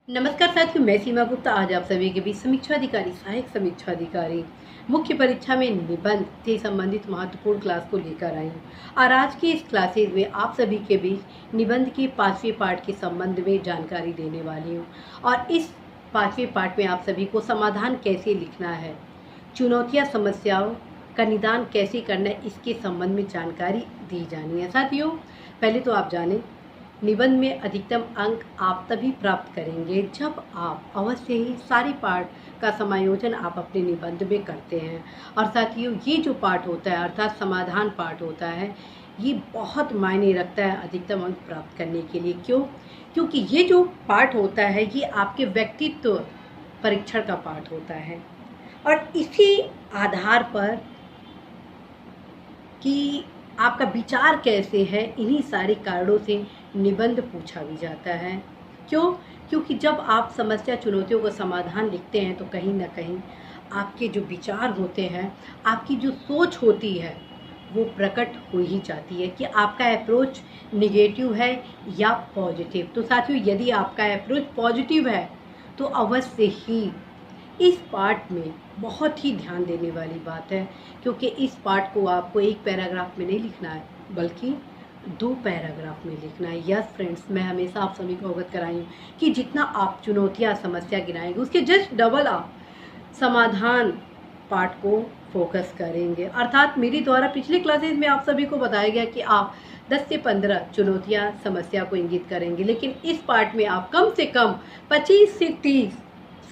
नमस्कार साथियों, मैं सीमा गुप्ता आज आप सभी के बीच समीक्षा अधिकारी, सहायक समीक्षा अधिकारी मुख्य परीक्षा में निबंध से संबंधित महत्वपूर्ण क्लास को लेकर आई हूँ। और आज की इस क्लासेज में आप सभी के बीच निबंध के 5वें पार्ट के संबंध में जानकारी देने वाली हूँ। और इस 5वें पार्ट में आप सभी को समाधान कैसे लिखना है, चुनौतियाँ समस्याओं का निदान कैसे करना है, इसके संबंध में जानकारी दी जानी है। साथियों, पहले तो आप जानें, निबंध में अधिकतम अंक आप तभी प्राप्त करेंगे जब आप अवश्य ही सारे पार्ट का समायोजन आप अपने निबंध में करते हैं। और साथियों, ये जो पार्ट होता है अर्थात समाधान पार्ट होता है, ये बहुत मायने रखता है अधिकतम अंक प्राप्त करने के लिए। क्यों? क्योंकि ये जो पार्ट होता है ये आपके व्यक्तित्व परीक्षण का पार्ट होता है। और इसी आधार पर कि आपका विचार कैसे है, इन्हीं सारे कारणों से निबंध पूछा भी जाता है। क्यों? क्योंकि जब आप समस्या चुनौतियों का समाधान लिखते हैं तो कहीं ना कहीं आपके जो विचार होते हैं, आपकी जो सोच होती है, वो प्रकट हो ही जाती है कि आपका अप्रोच निगेटिव है या पॉजिटिव। तो साथियों, यदि आपका अप्रोच पॉजिटिव है तो अवश्य ही इस पार्ट में बहुत ही ध्यान देने वाली बात है, क्योंकि इस पार्ट को आपको एक पैराग्राफ में नहीं लिखना है बल्कि 2 पैराग्राफ में लिखना है। यस फ्रेंड्स, मैं हमेशा आप सभी को अवगत कराई हूँ कि जितना आप चुनौतियाँ समस्या गिनाएंगे उसके जस्ट डबल आप समाधान पार्ट को फोकस करेंगे। अर्थात मेरे द्वारा पिछले क्लासेस में आप सभी को बताया गया कि आप 10 से 15 चुनौतियाँ समस्या को इंगित करेंगे, लेकिन इस पार्ट में आप कम से कम 25 से 30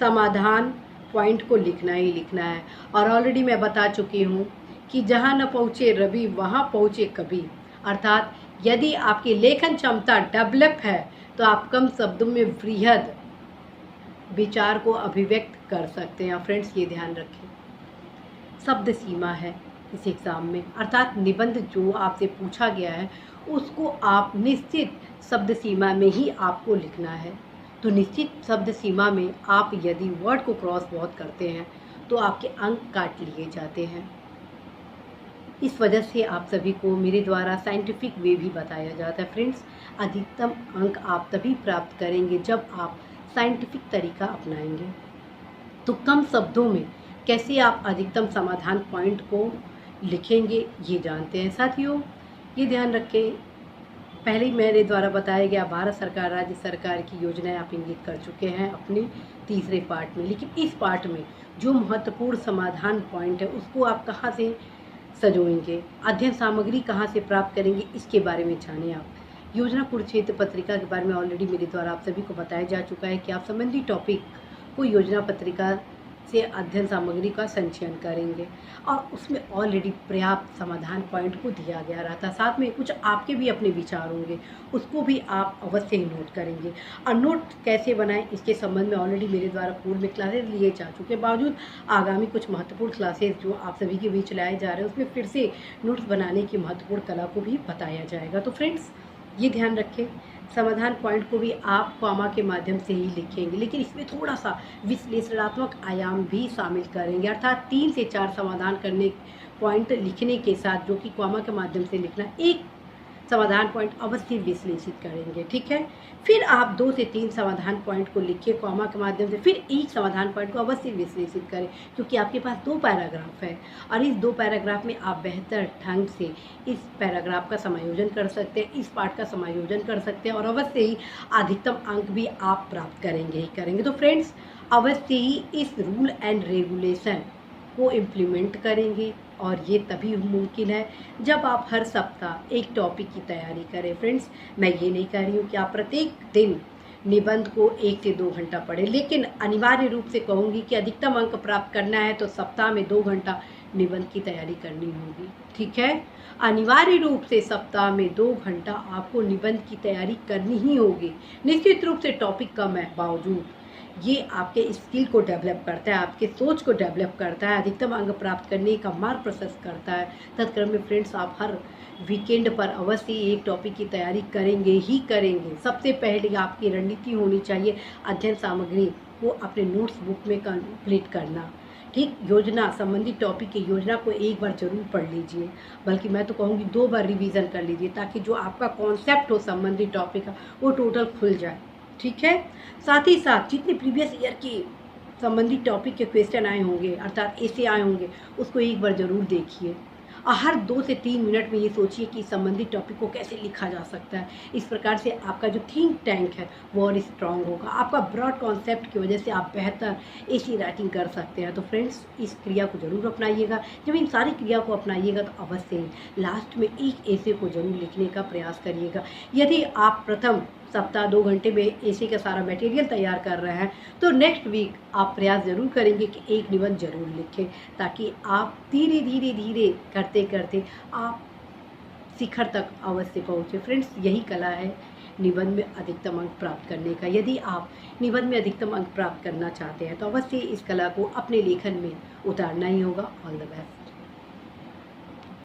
समाधान पॉइंट को लिखना ही लिखना है। और ऑलरेडी मैं बता चुकी हूँ कि जहाँ न पहुँचे रवि वहाँ पहुँचे कभी। अर्थात यदि आपकी लेखन क्षमता डेवलप है तो आप कम शब्दों में वृहद विचार को अभिव्यक्त कर सकते हैं। फ्रेंड्स, ये ध्यान रखें, शब्द सीमा है इस एग्ज़ाम में। अर्थात निबंध जो आपसे पूछा गया है उसको आप निश्चित शब्द सीमा में ही आपको लिखना है। तो निश्चित शब्द सीमा में आप यदि वर्ड को क्रॉस बहुत करते हैं तो आपके अंक काट लिए जाते हैं। इस वजह से आप सभी को मेरे द्वारा साइंटिफिक वे भी बताया जाता है। फ्रेंड्स, अधिकतम अंक आप तभी प्राप्त करेंगे जब आप साइंटिफिक तरीका अपनाएंगे। तो कम शब्दों में कैसे आप अधिकतम समाधान पॉइंट को लिखेंगे, ये जानते हैं। साथियों, ये ध्यान रखें, पहले ही मेरे द्वारा बताया गया भारत सरकार, राज्य सरकार की योजनाएं आप इंगित कर चुके हैं अपने तीसरे पार्ट में। लेकिन इस पार्ट में जो महत्वपूर्ण समाधान पॉइंट है उसको आप कहाँ से सजोएंगे, अध्ययन सामग्री कहाँ से प्राप्त करेंगे, इसके बारे में जानें। आप योजना कुरुक्षेत्र पत्रिका के बारे में ऑलरेडी मेरे द्वारा आप सभी को बताया जा चुका है कि आप संबंधित टॉपिक को योजना पत्रिका से अध्ययन सामग्री का संचयन करेंगे और उसमें ऑलरेडी पर्याप्त समाधान पॉइंट को दिया गया रहता। साथ में कुछ आपके भी अपने विचार होंगे, उसको भी आप अवश्य ही नोट करेंगे। और नोट कैसे बनाएं इसके संबंध में ऑलरेडी मेरे द्वारा पूर्व में क्लासेस लिए जा चुके बावजूद आगामी कुछ महत्वपूर्ण क्लासेस जो आप सभी के बीच लाए जा रहे हैं उसमें फिर से नोट्स बनाने की महत्वपूर्ण कला को भी बताया जाएगा। तो फ्रेंड्स, ये ध्यान रखें, समाधान पॉइंट को भी आप कॉमा के माध्यम से ही लिखेंगे, लेकिन इसमें थोड़ा सा विश्लेषणात्मक आयाम भी शामिल करेंगे। अर्थात 3 से 4 समाधान करने पॉइंट लिखने के साथ जो कि कॉमा के माध्यम से लिखना, एक समाधान पॉइंट अवश्य विश्लेषित करेंगे। ठीक है, फिर आप 2 से 3 समाधान पॉइंट को लिखिए कॉमा के माध्यम से, फिर एक समाधान पॉइंट को अवश्य विश्लेषित करें, क्योंकि आपके पास 2 पैराग्राफ है और इस 2 पैराग्राफ में आप बेहतर ढंग से इस पैराग्राफ का समायोजन कर सकते हैं, इस पार्ट का समायोजन कर सकते हैं और अवश्य ही अधिकतम अंक भी आप प्राप्त करेंगे ही करेंगे। तो फ्रेंड्स, अवश्य ही इस रूल एंड रेगुलेशन को इम्प्लीमेंट करेंगे और ये तभी मुमकिन है जब आप हर सप्ताह एक टॉपिक की तैयारी करें। फ्रेंड्स, मैं ये नहीं कह रही हूँ कि आप प्रत्येक दिन निबंध को 1 से 2 घंटा पढ़ें, लेकिन अनिवार्य रूप से कहूँगी कि अधिकतम अंक प्राप्त करना है तो सप्ताह में 2 घंटा निबंध की तैयारी करनी होगी। ठीक है, अनिवार्य रूप से सप्ताह में 2 घंटा आपको निबंध की तैयारी करनी ही होगी। निश्चित रूप से टॉपिक कम है बावजूद ये आपके स्किल को डेवलप करता है, आपके सोच को डेवलप करता है, अधिकतम अंक प्राप्त करने का मार्ग प्रशस्त करता है। तत्क्रम में फ्रेंड्स, आप हर वीकेंड पर अवश्य एक टॉपिक की तैयारी करेंगे ही करेंगे। सबसे पहले आपकी रणनीति होनी चाहिए अध्ययन सामग्री को अपने नोट्स बुक में कंप्लीट करना। ठीक, योजना संबंधित टॉपिक की योजना को एक बार जरूर पढ़ लीजिए, बल्कि मैं तो कहूँगी 2 बार रिवीजन कर लीजिए, ताकि जो आपका कॉन्सेप्ट हो संबंधित टॉपिक का वो टोटल खुल जाए। ठीक है। साथ ही साथ जितने प्रीवियस ईयर की संबंधित टॉपिक के क्वेश्चन आए होंगे अर्थात ऐसे आए होंगे, उसको एक बार ज़रूर देखिए और हर 2 से 3 मिनट में ये सोचिए कि संबंधित टॉपिक को कैसे लिखा जा सकता है। इस प्रकार से आपका जो थिंक टैंक है वो और स्ट्रांग होगा। आपका ब्रॉड कॉन्सेप्ट की वजह से आप बेहतर ऐसी राइटिंग कर सकते हैं। तो फ्रेंड्स, इस क्रिया को ज़रूर अपनाइएगा। जब इन सारी क्रिया को अपनाइएगा तो अवश्य ही लास्ट में एक ऐसे को ज़रूर लिखने का प्रयास करिएगा। यदि आप प्रथम सप्ताह 2 घंटे में ऐसे का सारा मटेरियल तैयार कर रहे हैं तो नेक्स्ट वीक आप प्रयास ज़रूर करेंगे कि एक निबंध ज़रूर लिखें, ताकि आप धीरे धीरे धीरे करते करते आप शिखर तक अवश्य पहुँचे। फ्रेंड्स, यही कला है निबंध में अधिकतम अंक प्राप्त करने का। यदि आप निबंध में अधिकतम अंक प्राप्त करना चाहते हैं तो अवश्य इस कला को अपने लेखन में उतारना ही होगा। All the best.